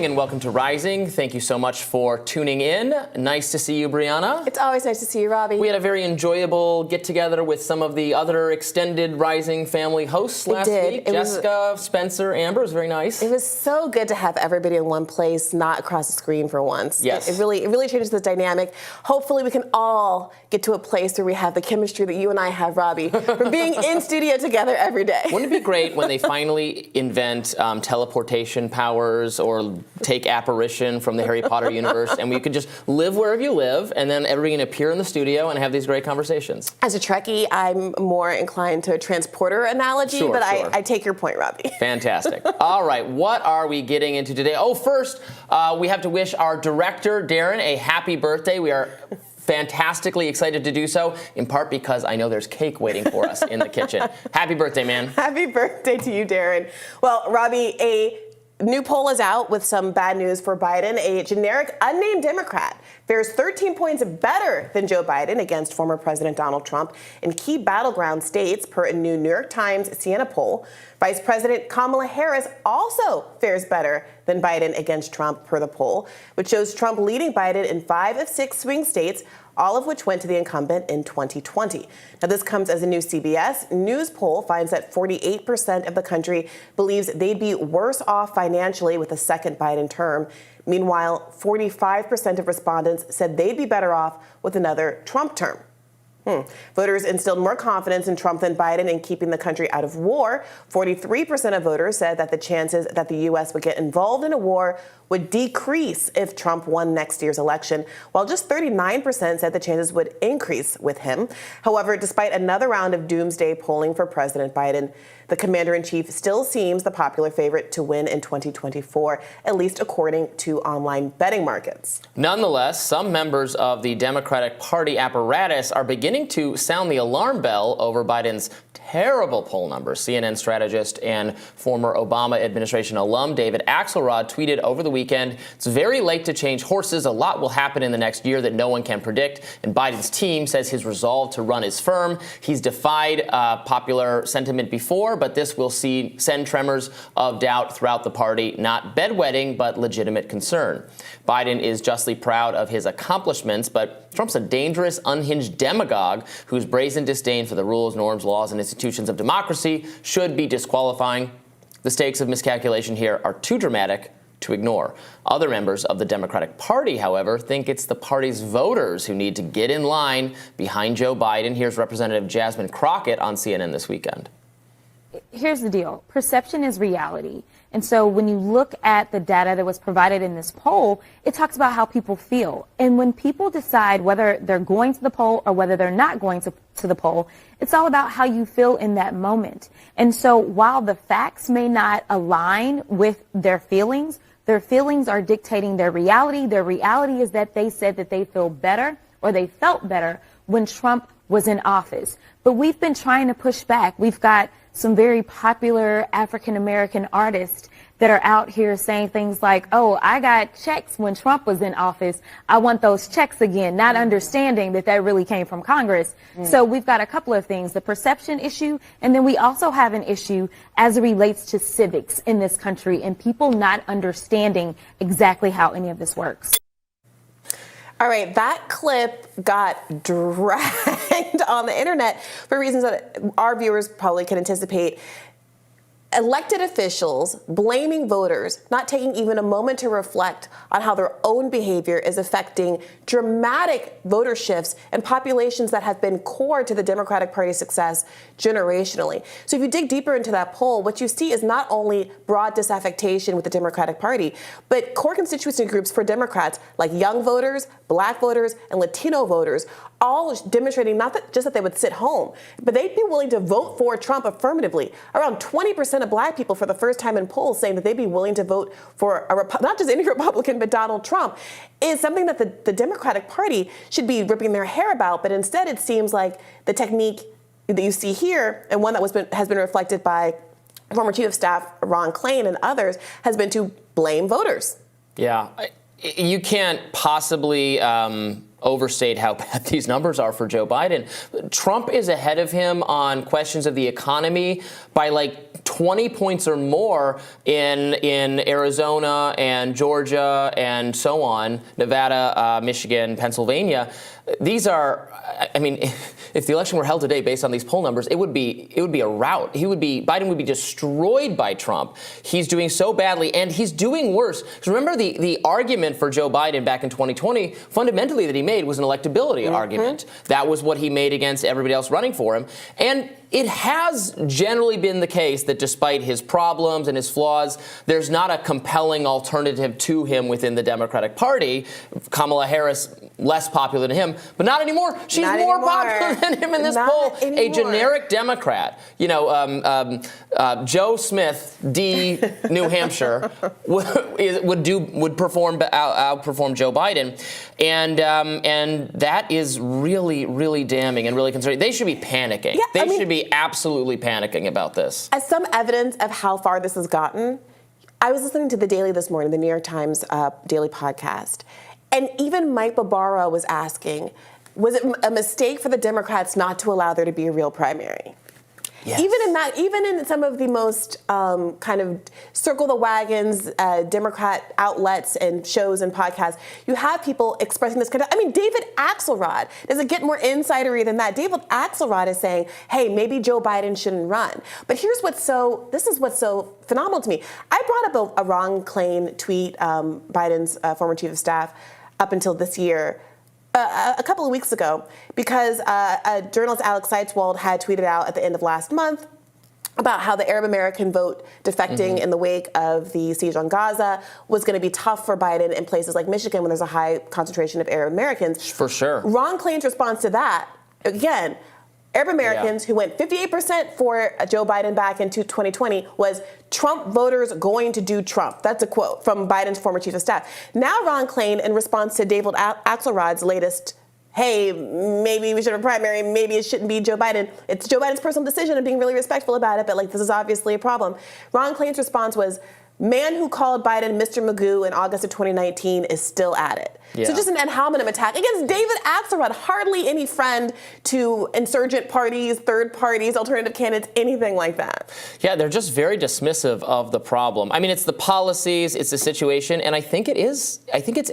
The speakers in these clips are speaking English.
morning and welcome to Rising. Thank you so much for tuning in. Nice to see you, Brianna. It's always nice to see you, Robbie. We had a very enjoyable get-together with some of the other extended Rising family hosts last week. Jessica, Spencer, Amber. It was very nice. It was so good to have everybody in one place, not across the screen for once. Yes. It really changes the dynamic. Hopefully we can all get to a place where we have the chemistry that you and I have, Robbie, from being in studio together every day. Wouldn't it be great when they finally invent teleportation powers or take apparition from the Harry Potter universe and we could just live wherever you live and then everybody can appear in the studio and have these great conversations? As a Trekkie, I'm more inclined to a transporter analogy, Sure. I take your point, Robbie. Fantastic. All right, what are we getting into today? Oh, first, we have to wish our director, Darren, a happy birthday. We are fantastically excited to do so, in part because I know there's cake waiting for us in the kitchen. Happy birthday, man. Happy birthday to you, Darren. Well, Robbie, a new poll is out with some bad news for Biden. A generic unnamed Democrat fares 13 points better than Joe Biden against former President Donald Trump in key battleground states, per a new New York Times Siena poll. Vice President Kamala Harris also fares better than Biden against Trump, per the poll, which shows Trump leading Biden in 5 of 6 swing states, all of which went to the incumbent in 2020. Now, this comes as a new CBS News poll finds that 48% of the country believes they'd be worse off financially with a second Biden term. Meanwhile, 45% of respondents said they'd be better off with another Trump term. Voters instilled more confidence in Trump than Biden in keeping the country out of war. 43% of voters said that the chances that the U.S. would get involved in a war would decrease if Trump won next year's election, while just 39% said the chances would increase with him. However, despite another round of doomsday polling for President Biden, the commander-in-chief still seems the popular favorite to win in 2024, at least according to online betting markets. Nonetheless, some members of the Democratic Party apparatus are beginning to sound the alarm bell over Biden's terrible poll numbers. CNN strategist and former Obama administration alum David Axelrod tweeted over the weekend, "It's very late to change horses. A lot will happen in the next year that no one can predict." And Biden's team says his resolve to run is firm. He's defied popular sentiment before, but this will send tremors of doubt throughout the party, not bedwetting, but legitimate concern. Biden is justly proud of his accomplishments, but Trump's a dangerous, unhinged demagogue whose brazen disdain for the rules, norms, laws, and institutions of democracy should be disqualifying. The stakes of miscalculation here are too dramatic to ignore. Other members of the Democratic Party, however, think it's the party's voters who need to get in line behind Joe Biden. Here's Representative Jasmine Crockett on CNN this weekend. Here's the deal. Perception is reality. And so when you look at the data that was provided in this poll, it talks about how people feel. And when people decide whether they're going to the poll or whether they're not going to the poll, it's all about how you feel in that moment. And so while the facts may not align with their feelings are dictating their reality. Their reality is that they said that they feel better or they felt better when Trump was in office. But we've been trying to push back. We've got some very popular African-American artists that are out here saying things like, oh, I got checks when Trump was in office. I want those checks again, not understanding that that really came from Congress. So we've got a couple of things, the perception issue, and then we also have an issue as it relates to civics in this country and people not understanding exactly how any of this works. All right, that clip got dragged on the internet for reasons that our viewers probably can anticipate. Elected officials blaming voters, not taking even a moment to reflect on how their own behavior is affecting dramatic voter shifts and populations that have been core to the Democratic Party's success generationally. So if you dig deeper into that poll, what you see is not only broad disaffection with the Democratic Party, but core constituency groups for Democrats like young voters, black voters, and Latino voters, all demonstrating not that just that they would sit home, but they'd be willing to vote for Trump affirmatively. Around 20% of black people for the first time in polls saying that they'd be willing to vote for not just any Republican, but Donald Trump, is something that the Democratic Party should be ripping their hair about. But instead, it seems like the technique that you see here, and one that has been reflected by former Chief of Staff Ron Klain and others, has been to blame voters. Yeah, you can't possibly overstate how bad these numbers are for Joe Biden. Trump is ahead of him on questions of the economy by like 20 points or more in Arizona and Georgia and so on, Nevada, Michigan, Pennsylvania. These are, I mean, if the election were held today based on these poll numbers, it would be a rout. Biden would be destroyed by Trump. He's doing so badly, and he's doing worse. Because remember, the argument for Joe Biden back in 2020, fundamentally that he made was an electability argument. That was what he made against everybody else running for him. And it has generally been the case that despite his problems and his flaws, there's not a compelling alternative to him within the Democratic Party. Kamala Harris, less popular than him, but not anymore. She's more popular than him in this poll. A generic Democrat, Joe Smith, D, New Hampshire, would outperform Joe Biden, and that is really, really damning and really concerning. They should be panicking. Yeah, they should be absolutely panicking about this. As some evidence of how far this has gotten, I was listening to The Daily this morning, the New York Times daily podcast, and even Mike Barbaro was asking, was it a mistake for the Democrats not to allow there to be a real primary? Yes. Even in some of the most kind of circle the wagons Democrat outlets and shows and podcasts, you have people expressing this kind of. I mean, David Axelrod, does it get more insidery than that? David Axelrod is saying, hey, maybe Joe Biden shouldn't run. But this is what's so phenomenal to me. I brought up a Ron Klain tweet, Biden's former chief of staff, up until this year. A couple of weeks ago, because journalist Alex Seitzwald had tweeted out at the end of last month about how the Arab American vote defecting in the wake of the siege on Gaza was going to be tough for Biden in places like Michigan when there's a high concentration of Arab Americans. For sure. Ron Klain's response to that, again, Arab Americans who went 58% for Joe Biden back in 2020 was Trump voters going to do Trump. That's a quote from Biden's former chief of staff. Now Ron Klain, in response to David Axelrod's latest, hey, maybe we should have a primary, maybe it shouldn't be Joe Biden. It's Joe Biden's personal decision and being really respectful about it, but like this is obviously a problem. Ron Klain's response was, man who called Biden Mr. Magoo in August of 2019 is still at it. Yeah. So just an ad hominem attack against David Axelrod, hardly any friend to insurgent parties, third parties, alternative candidates, anything like that. Yeah, they're just very dismissive of the problem. I mean, it's the policies, it's the situation, and I think it's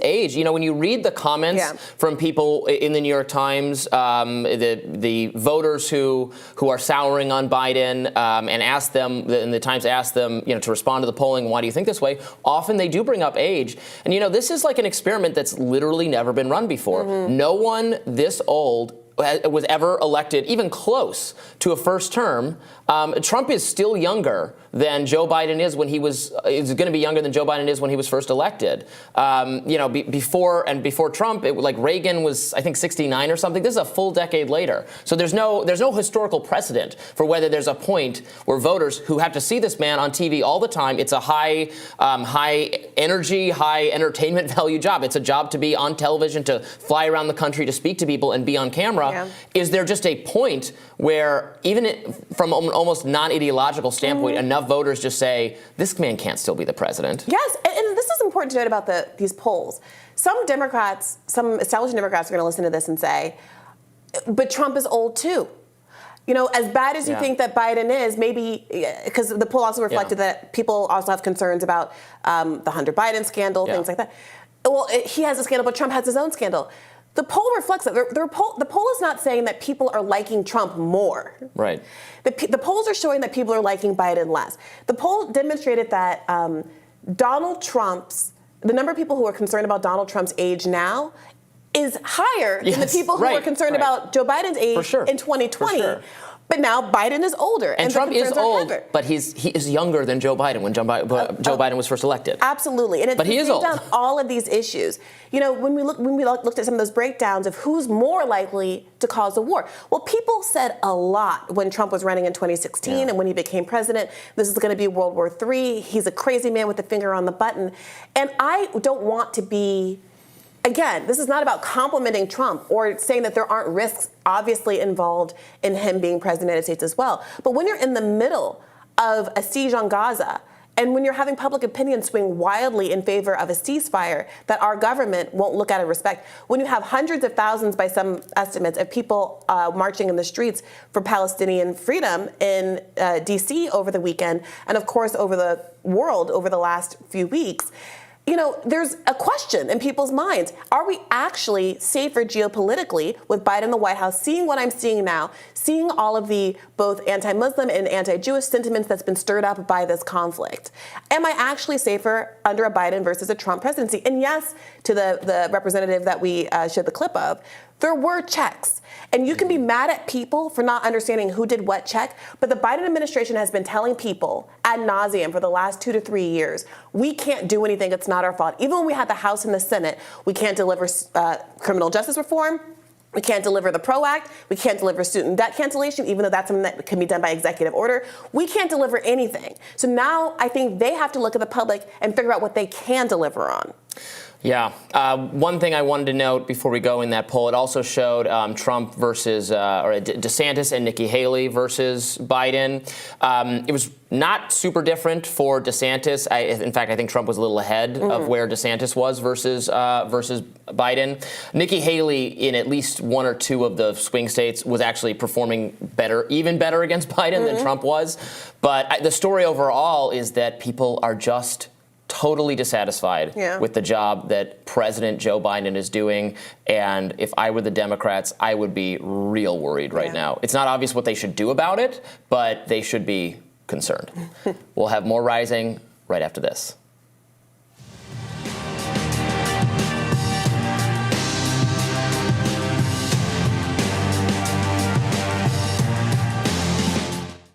age. You know, when you read the comments from people in the New York Times, the voters who are souring on Biden, and ask them, and the Times asked them, to respond to the polling, why do you think this way? Often they do bring up age. And, this is like an experiment that's literally never been run before. No one this old was ever elected even close to a first term. Trump is still younger than Joe Biden is when is going to be younger than Joe Biden is when he was first elected. Before Trump, Reagan was, I think, 69 or something. This is a full decade later. So there's no historical precedent for whether there's a point where voters who have to see this man on TV all the time, it's a high energy, high entertainment value job. It's a job to be on television, to fly around the country, to speak to people and be on camera. Yeah. Is there just a point where even from an almost non-ideological standpoint, enough voters just say, this man can't still be the president? Yes, and this is important to note about these polls. Some Democrats, some established Democrats are going to listen to this and say, but Trump is old too. As bad as you think that Biden is, maybe, because the poll also reflected that people also have concerns about the Hunter Biden scandal, things like that. Well, he has a scandal, but Trump has his own scandal. The poll reflects that. The poll is not saying that people are liking Trump more. Right. The polls are showing that people are liking Biden less. The poll demonstrated that the number of people who are concerned about Donald Trump's age now is higher than the people who are concerned about Joe Biden's age in 2020. For sure. But now Biden is older. And Trump is old, but he is younger than Joe Biden when Joe Biden was first elected. Absolutely. And he is old. Down all of these issues. When we looked at some of those breakdowns of who's more likely to cause a war. Well, people said a lot when Trump was running in 2016 and when he became president. This is going to be World War III. He's a crazy man with a finger on the button. And I don't want to be... Again, this is not about complimenting Trump or saying that there aren't risks obviously involved in him being president of the United States as well. But when you're in the middle of a siege on Gaza And when you're having public opinion swing wildly in favor of a ceasefire that our government won't look at and respect, when you have hundreds of thousands, by some estimates, of people marching in the streets for Palestinian freedom in D.C. over the weekend, and of course over the world over the last few weeks, you know, there's a question in people's minds. Are we actually safer geopolitically with Biden in the White House, seeing what I'm seeing now, seeing all of the both anti-Muslim and anti-Jewish sentiments that's been stirred up by this conflict? Am I actually safer under a Biden versus a Trump presidency? And yes, to the representative that we showed the clip of, there were checks. And you can be mad at people for not understanding who did what check, but the Biden administration has been telling people ad nauseum for the last 2 to 3 years, we can't do anything, it's not our fault. Even when we had the House and the Senate, we can't deliver criminal justice reform, we can't deliver the PRO Act, we can't deliver student debt cancellation, even though that's something that can be done by executive order. We can't deliver anything. So now I think they have to look at the public and figure out what they can deliver on. Yeah. One thing I wanted to note before we go in that poll, it also showed Trump versus, or DeSantis and Nikki Haley versus Biden. It was not super different for DeSantis. In fact, I think Trump was a little ahead of where DeSantis was versus Biden. Nikki Haley, in at least one or two of the swing states, was actually performing better, even better against Biden than Trump was. But the story overall is that people are just totally dissatisfied with the job that President Joe Biden is doing. And if I were the Democrats, I would be real worried right now. It's not obvious what they should do about it, but they should be concerned. We'll have more Rising right after this.